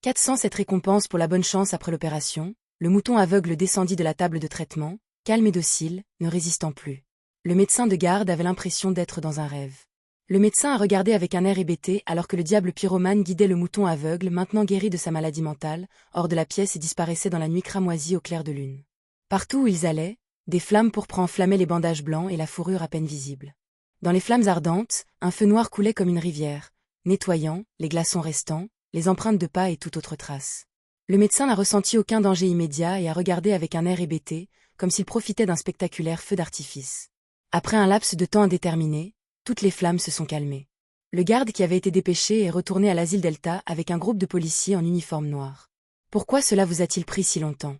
400 Cette récompense pour la bonne chance après l'opération, le mouton aveugle descendit de la table de traitement, calme et docile, ne résistant plus. Le médecin de garde avait l'impression d'être dans un rêve. Le médecin a regardé avec un air hébété alors que le diable pyromane guidait le mouton aveugle, maintenant guéri de sa maladie mentale, hors de la pièce et disparaissait dans la nuit cramoisie au clair de lune. Partout où ils allaient, des flammes pourpres enflammaient les bandages blancs et la fourrure à peine visible. Dans les flammes ardentes, un feu noir coulait comme une rivière, nettoyant, les glaçons restants, les empreintes de pas et toute autre trace. Le médecin n'a ressenti aucun danger immédiat et a regardé avec un air hébété, comme s'il profitait d'un spectaculaire feu d'artifice. Après un laps de temps indéterminé, toutes les flammes se sont calmées. Le garde qui avait été dépêché est retourné à l'asile Delta avec un groupe de policiers en uniforme noir. Pourquoi cela vous a-t-il pris si longtemps?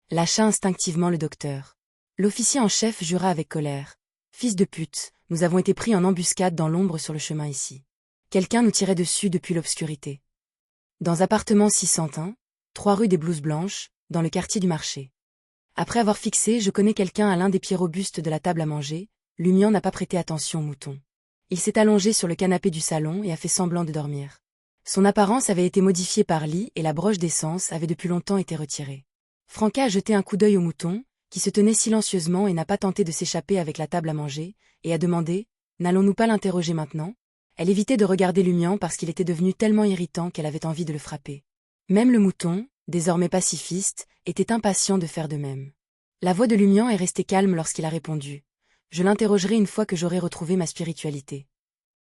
Lâcha instinctivement le docteur. L'officier en chef jura avec colère. Fils de pute, nous avons été pris en embuscade dans l'ombre sur le chemin ici. Quelqu'un nous tirait dessus depuis l'obscurité. Dans appartement 601, 3 rue des Blouses Blanches, dans le quartier du marché. Après avoir fixé, je connais quelqu'un à l'un des pieds robustes de la table à manger, Lumian n'a pas prêté attention au mouton. Il s'est allongé sur le canapé du salon et a fait semblant de dormir. Son apparence avait été modifiée par Lee et la broche d'essence avait depuis longtemps été retirée. Franca a jeté un coup d'œil au mouton, qui se tenait silencieusement et n'a pas tenté de s'échapper avec la table à manger, et a demandé « N'allons-nous pas l'interroger maintenant ?» Elle évitait de regarder Lumian parce qu'il était devenu tellement irritant qu'elle avait envie de le frapper. Même le mouton, désormais pacifiste, était impatient de faire de même. La voix de Lumian est restée calme lorsqu'il a répondu. Je l'interrogerai une fois que j'aurai retrouvé ma spiritualité.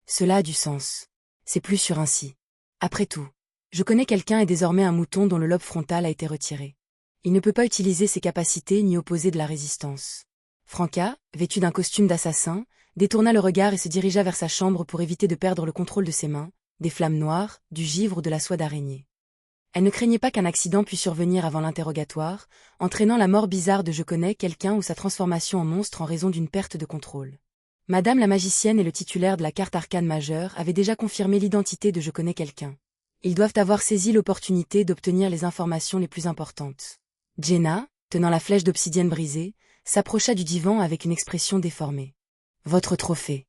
Cela a du sens. C'est plus sûr ainsi. Après tout, je connais quelqu'un et désormais un mouton dont le lobe frontal a été retiré. Il ne peut pas utiliser ses capacités ni opposer de la résistance. Franca, vêtue d'un costume d'assassin, détourna le regard et se dirigea vers sa chambre pour éviter de perdre le contrôle de ses mains, des flammes noires, du givre ou de la soie d'araignée. Elle ne craignait pas qu'un accident pût survenir avant l'interrogatoire, entraînant la mort bizarre de je connais quelqu'un ou sa transformation en monstre en raison d'une perte de contrôle. Madame la magicienne et le titulaire de la carte arcane majeure avaient déjà confirmé l'identité de je connais quelqu'un. Ils doivent avoir saisi l'opportunité d'obtenir les informations les plus importantes. Jenna, tenant la flèche d'obsidienne brisée, s'approcha du divan avec une expression déformée. « Votre trophée. »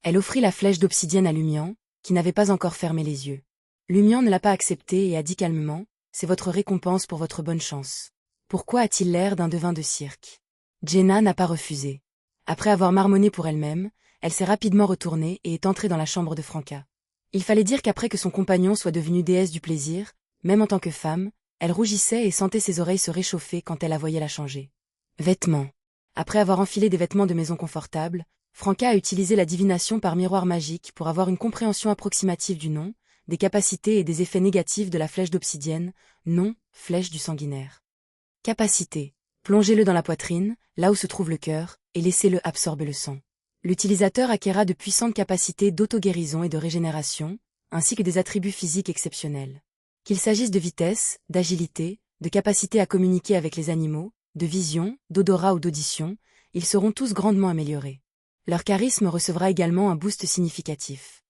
Elle offrit la flèche d'obsidienne à Lumian, qui n'avait pas encore fermé les yeux. Lumian ne l'a pas acceptée et a dit calmement « C'est votre récompense pour votre bonne chance. » Pourquoi a-t-il l'air d'un devin de cirque? Jenna n'a pas refusé. Après avoir marmonné pour elle-même, elle s'est rapidement retournée et est entrée dans la chambre de Franca. Il fallait dire qu'après que son compagnon soit devenu déesse du plaisir, même en tant que femme, elle rougissait et sentait ses oreilles se réchauffer quand elle la voyait la changer. Vêtements. Après avoir enfilé des vêtements de maison confortables, Franca a utilisé la divination par miroir magique pour avoir une compréhension approximative du nom, des capacités et des effets négatifs de la flèche d'obsidienne, nom, flèche du sanguinaire. Capacité. Plongez-le dans la poitrine, là où se trouve le cœur, et laissez-le absorber le sang. L'utilisateur acquérera de puissantes capacités d'auto-guérison et de régénération, ainsi que des attributs physiques exceptionnels. Qu'il s'agisse de vitesse, d'agilité, de capacité à communiquer avec les animaux, de vision, d'odorat ou d'audition, ils seront tous grandement améliorés. Leur charisme recevra également un boost significatif.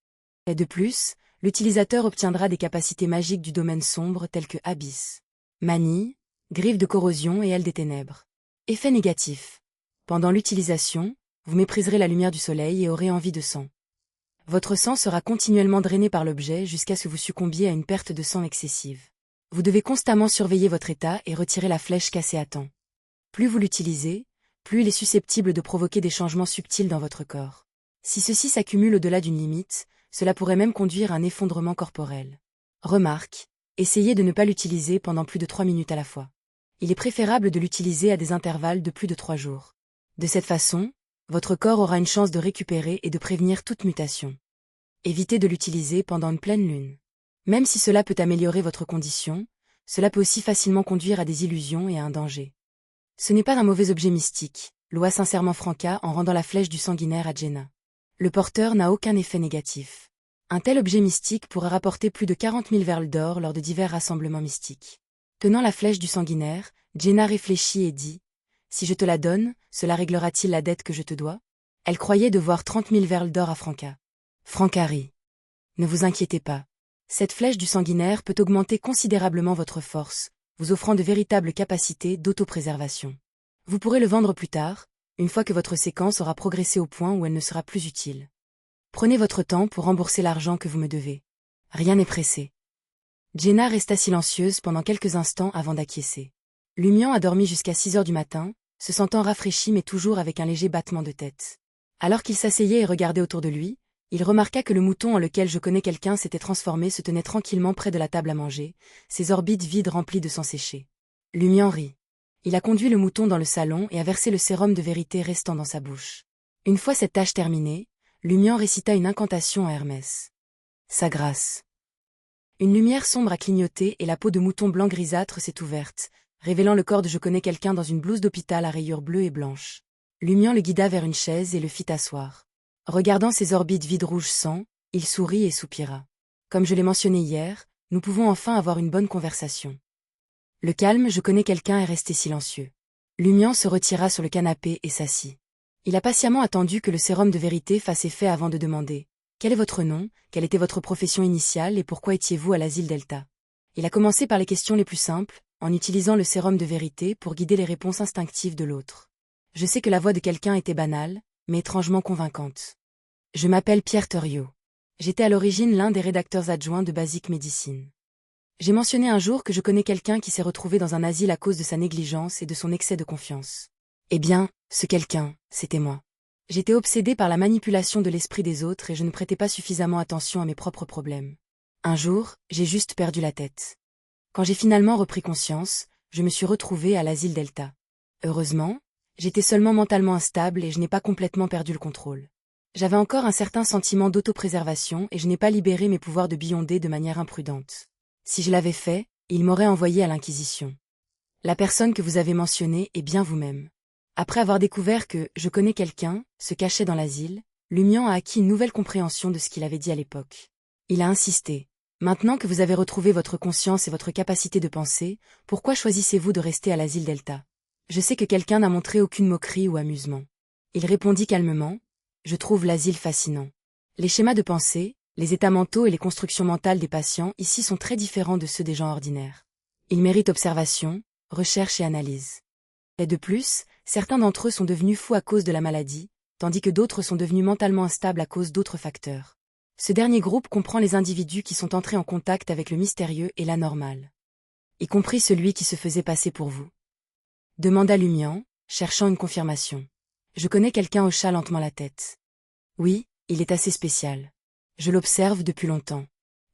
Et de plus, l'utilisateur obtiendra des capacités magiques du domaine sombre telles que Abyss, Manille, Griffe de corrosion et Aile des ténèbres. Effet négatif. Pendant l'utilisation, vous mépriserez la lumière du soleil et aurez envie de sang. Votre sang sera continuellement drainé par l'objet jusqu'à ce que vous succombiez à une perte de sang excessive. Vous devez constamment surveiller votre état et retirer la flèche cassée à temps. Plus vous l'utilisez, plus il est susceptible de provoquer des changements subtils dans votre corps. Si ceci s'accumule au-delà d'une limite, cela pourrait même conduire à un effondrement corporel. Remarque, essayez de ne pas l'utiliser pendant plus de 3 minutes à la fois. Il est préférable de l'utiliser à des intervalles de plus de 3 jours. De cette façon, votre corps aura une chance de récupérer et de prévenir toute mutation. Évitez de l'utiliser pendant une pleine lune. Même si cela peut améliorer votre condition, cela peut aussi facilement conduire à des illusions et à un danger. Ce n'est pas un mauvais objet mystique, loua sincèrement Franca en rendant la flèche du sanguinaire à Jenna. Le porteur n'a aucun effet négatif. Un tel objet mystique pourrait rapporter plus de 40 000 verles d'or lors de divers rassemblements mystiques. Tenant la flèche du sanguinaire, Jenna réfléchit et dit « Si je te la donne, cela réglera-t-il la dette que je te dois ?» Elle croyait devoir 30 000 verles d'or à Franca. Franca rit. « Ne vous inquiétez pas. Cette flèche du sanguinaire peut augmenter considérablement votre force, vous offrant de véritables capacités d'autopréservation. Vous pourrez le vendre plus tard, une fois que votre séquence aura progressé au point où elle ne sera plus utile. Prenez votre temps pour rembourser l'argent que vous me devez. Rien n'est pressé. » Jenna resta silencieuse pendant quelques instants avant d'acquiescer. Lumian a dormi jusqu'à 6 heures du matin, se sentant rafraîchi mais toujours avec un léger battement de tête. Alors qu'il s'asseyait et regardait autour de lui, il remarqua que le mouton en lequel je connais quelqu'un s'était transformé se tenait tranquillement près de la table à manger, ses orbites vides remplies de sang séché. Lumian rit. Il a conduit le mouton dans le salon et a versé le sérum de vérité restant dans sa bouche. Une fois cette tâche terminée, Lumian récita une incantation à Hermès. Sa grâce. Une lumière sombre a clignoté et la peau de mouton blanc grisâtre s'est ouverte, révélant le corps de je connais quelqu'un dans une blouse d'hôpital à rayures bleues et blanches. Lumian le guida vers une chaise et le fit asseoir. Regardant ses orbites vides rouge sang, il sourit et soupira. Comme je l'ai mentionné hier, nous pouvons enfin avoir une bonne conversation. Le calme je connais quelqu'un est resté silencieux. Lumian se retira sur le canapé et s'assit. Il a patiemment attendu que le sérum de vérité fasse effet avant de demander « Quel est votre nom, quelle était votre profession initiale et pourquoi étiez-vous à l'asile Delta ?» Il a commencé par les questions les plus simples, en utilisant le sérum de vérité pour guider les réponses instinctives de l'autre. Je sais que la voix de quelqu'un était banale, mais étrangement convaincante. Je m'appelle Pierre Theriot. J'étais à l'origine l'un des rédacteurs adjoints de Basic Medicine. J'ai mentionné un jour que je connais quelqu'un qui s'est retrouvé dans un asile à cause de sa négligence et de son excès de confiance. Eh bien, ce quelqu'un, c'était moi. J'étais obsédé par la manipulation de l'esprit des autres et je ne prêtais pas suffisamment attention à mes propres problèmes. Un jour, j'ai juste perdu la tête. Quand j'ai finalement repris conscience, je me suis retrouvé à l'asile Delta. Heureusement, j'étais seulement mentalement instable et je n'ai pas complètement perdu le contrôle. J'avais encore un certain sentiment d'autopréservation et je n'ai pas libéré mes pouvoirs de beyonder de manière imprudente. Si je l'avais fait, il m'aurait envoyé à l'Inquisition. La personne que vous avez mentionnée est bien vous-même. Après avoir découvert que « je connais quelqu'un » se cachait dans l'asile, Lumian a acquis une nouvelle compréhension de ce qu'il avait dit à l'époque. Il a insisté. Maintenant que vous avez retrouvé votre conscience et votre capacité de penser, pourquoi choisissez-vous de rester à l'asile Delta? Je sais que quelqu'un n'a montré aucune moquerie ou amusement. Il répondit calmement. Je trouve l'asile fascinant. Les schémas de pensée, les états mentaux et les constructions mentales des patients ici sont très différents de ceux des gens ordinaires. Ils méritent observation, recherche et analyse. Et de plus, certains d'entre eux sont devenus fous à cause de la maladie, tandis que d'autres sont devenus mentalement instables à cause d'autres facteurs. Ce dernier groupe comprend les individus qui sont entrés en contact avec le mystérieux et l'anormal. Y compris celui qui se faisait passer pour vous. Demanda Lumian, cherchant une confirmation. Je connais quelqu'un hocha lentement la tête. Oui, il est assez spécial. Je l'observe depuis longtemps.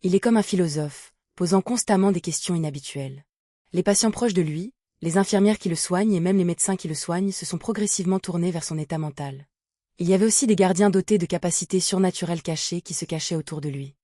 Il est comme un philosophe, posant constamment des questions inhabituelles. Les patients proches de lui, les infirmières qui le soignent et même les médecins qui le soignent se sont progressivement tournés vers son état mental. Il y avait aussi des gardiens dotés de capacités surnaturelles cachées qui se cachaient autour de lui.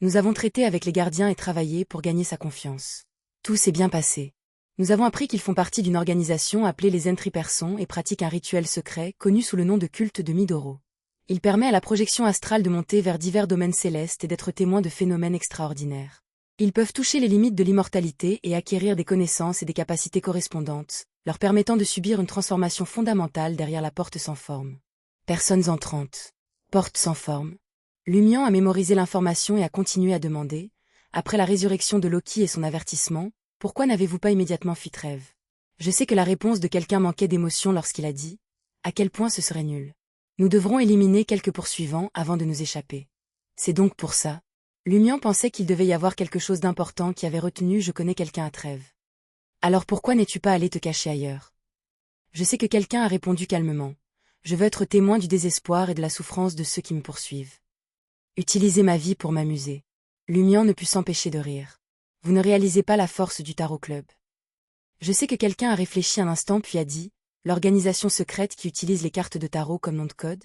Nous avons traité avec les gardiens et travaillé pour gagner sa confiance. Tout s'est bien passé. Nous avons appris qu'ils font partie d'une organisation appelée les Entry-Persons et pratiquent un rituel secret connu sous le nom de culte de Midoro. Il permet à la projection astrale de monter vers divers domaines célestes et d'être témoin de phénomènes extraordinaires. Ils peuvent toucher les limites de l'immortalité et acquérir des connaissances et des capacités correspondantes, leur permettant de subir une transformation fondamentale derrière la porte sans forme. Personnes entrantes. Porte sans forme. Lumian a mémorisé l'information et a continué à demander, après la résurrection de Loki et son avertissement, pourquoi n'avez-vous pas immédiatement fit rêve? Je sais que la réponse de quelqu'un manquait d'émotion lorsqu'il a dit « À quel point ce serait nul. Nous devrons éliminer quelques poursuivants avant de nous échapper. » C'est donc pour ça. Lumian pensait qu'il devait y avoir quelque chose d'important qui avait retenu « Je connais quelqu'un à Trêve. » Alors pourquoi n'es-tu pas allé te cacher ailleurs? Je sais que quelqu'un a répondu calmement. Je veux être témoin du désespoir et de la souffrance de ceux qui me poursuivent. Utiliser ma vie pour m'amuser. Lumian ne put s'empêcher de rire. Vous ne réalisez pas la force du Tarot Club. Je sais que quelqu'un a réfléchi un instant puis a dit, l'organisation secrète qui utilise les cartes de tarot comme nom de code?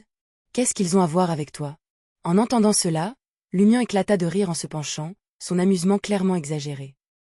Qu'est-ce qu'ils ont à voir avec toi? En entendant cela, Lumian éclata de rire en se penchant, son amusement clairement exagéré.